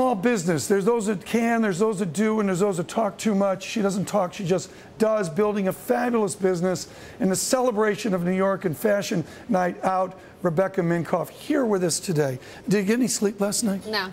Small business. There's those that can, there's those that do, and there's those that talk too much. She doesn't talk, she just does, building a fabulous business in the celebration of New York and Fashion Night Out. Rebecca Minkoff here with us today. Did you get any sleep last night? No.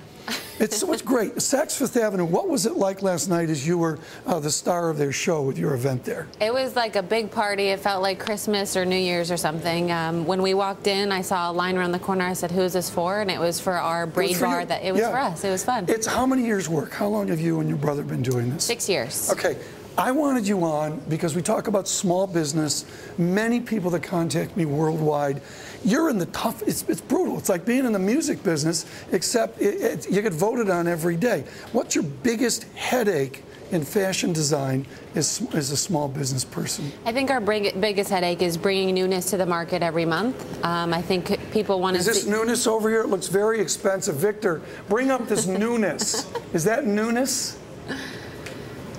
It's great. Saks Fifth Avenue, what was it like last night as you were the star of their show with your event there? It was like a big party. It felt like Christmas or New Year's or something. When we walked in, I saw a line around the corner. I said, "Who is this for?" And it was for our braid bar. It was for us. It was fun. It's how many years' work? How long have you and your brother been doing this? 6 years. Okay. I wanted you on because we talk about small business. Many people that contact me worldwide, you're in the tough, it's brutal. It's like being in the music business, except you get voted on every day. What's your biggest headache in fashion design as a small business person? I think our biggest headache is bringing newness to the market every month. I think people want to see... Is this newness over here? It looks very expensive. Victor, bring up this newness. Is that newness?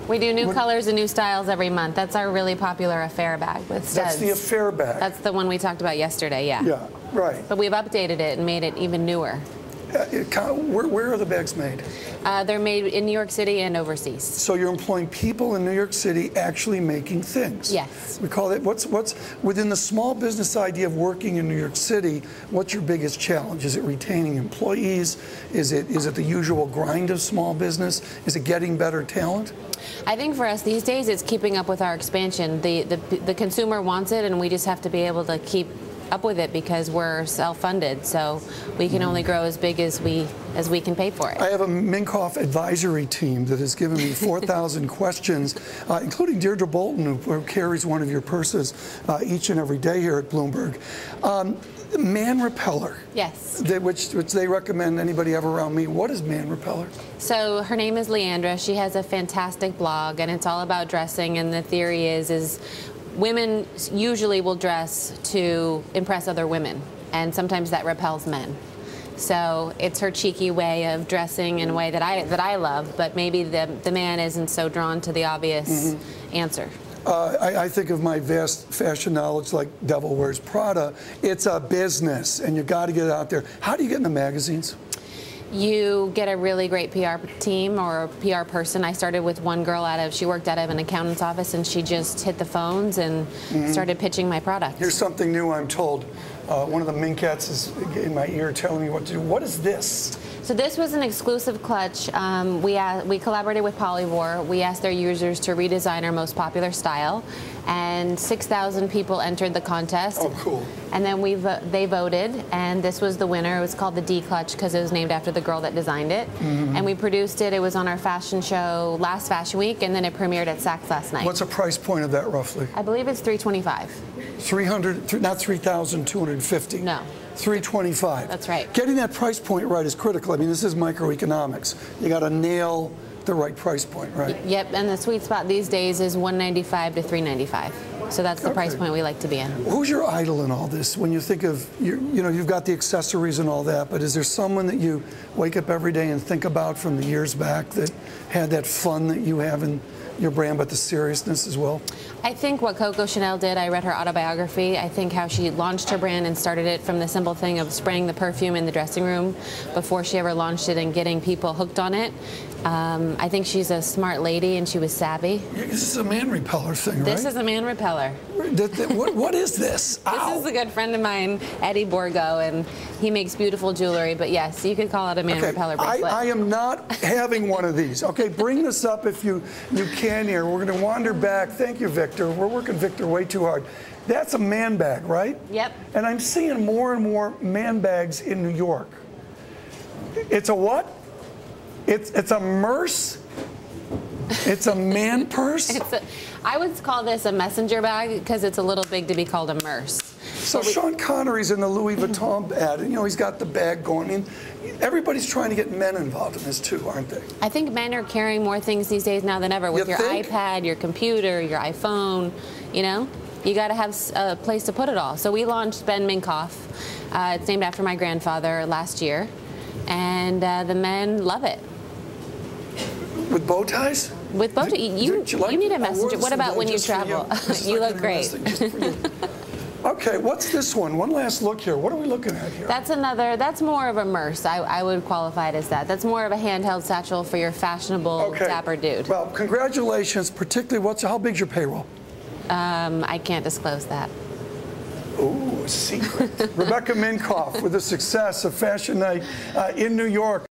We do new colors and new styles every month. That's our really popular affair bag with studs. That's the affair bag. That's the one we talked about yesterday, yeah. Yeah, right. But we've updated it and made it even newer. Where are the bags made? They're made in New York City and overseas. So you're employing people in New York City actually making things. Yes. We call it, what's within the small business idea of working in New York City, what's your biggest challenge? Is it retaining employees? Is it the usual grind of small business? Is it getting better talent? I think for us these days it's keeping up with our expansion. The consumer wants it, and we just have to be able to keep up with it because we're self-funded, so we can only grow as big as we can pay for it. I have a Minkoff advisory team that has given me 4,000 questions, including Deirdre Bolton, who carries one of your purses each and every day here at Bloomberg. Man Repeller. Yes. Which they recommend anybody ever around me. What is Man Repeller? So her name is Leandra. She has a fantastic blog, and it's all about dressing, and the theory is women usually will dress to impress other women, and sometimes that repels men. So it's her cheeky way of dressing in a way that I love, but maybe the man isn't so drawn to the obvious answer. I think of my vast fashion knowledge like Devil Wears Prada. It's a business, and you got to get it out there. How do you get in the magazines? You get a really great PR team or a PR person. I started with one girl she worked out of an accountant's office, and she just hit the phones and started pitching my product. Here's something new I'm told. One of the Minkets is in my ear telling me what to do. What is this? So this was an exclusive clutch. We collaborated with Polyvore. We asked their users to redesign our most popular style, and 6,000 people entered the contest. Oh, cool. And then they voted, and this was the winner. It was called the D Clutch because it was named after the girl that designed it. And we produced it. It was on our fashion show last Fashion Week, and then it premiered at Saks last night. What's the price point of that roughly? I believe it's $325. 300, not 3,250. No. 325. That's right. Getting that price point right is critical. I mean, this is microeconomics. You got to nail the right price point, right? Yep, and the sweet spot these days is $195 to $395. So that's the price point we like to be in. Who's your idol in all this? When you think of, you've got the accessories and all that, but is there someone that you wake up every day and think about from the years back that had that fun that you have in your brand, but the seriousness as well? I think what Coco Chanel did, I read her autobiography. I think how she launched her brand and started it from the simple thing of spraying the perfume in the dressing room before she ever launched it and getting people hooked on it. I think she's a smart lady, and she was savvy. This is a Man Repeller thing, right? This is a Man Repeller. What is this? This is a good friend of mine, Eddie Borgo, and he makes beautiful jewelry. But yes, you could call it a Man Repeller bracelet. I am not having one of these. Okay, bring this up if you can here. We're going to wander back. Thank you, Victor. We're working Victor way too hard. That's a man bag, right? Yep. And I'm seeing more and more man bags in New York. It's a what? It's a merce. It's a man purse. I would call this a messenger bag because it's a little big to be called a merce. So Sean Connery's in the Louis Vuitton ad. He's got the bag going. I mean, everybody's trying to get men involved in this too, aren't they? I think men are carrying more things these days now than ever with your iPad, your computer, your iPhone. You got to have a place to put it all. So we launched Ben Minkoff. It's named after my grandfather last year, and the men love it. With bow ties? With bow ties. You need a messenger. What about when you travel? You look great. Okay, what's this one? One last look here. What are we looking at here? That's more of a merce. I would qualify it as that. That's more of a handheld satchel for your fashionable, dapper dude. Well, congratulations, particularly, how big's your payroll? I can't disclose that. Ooh, secret. Rebecca Minkoff with the success of Fashion Night in New York.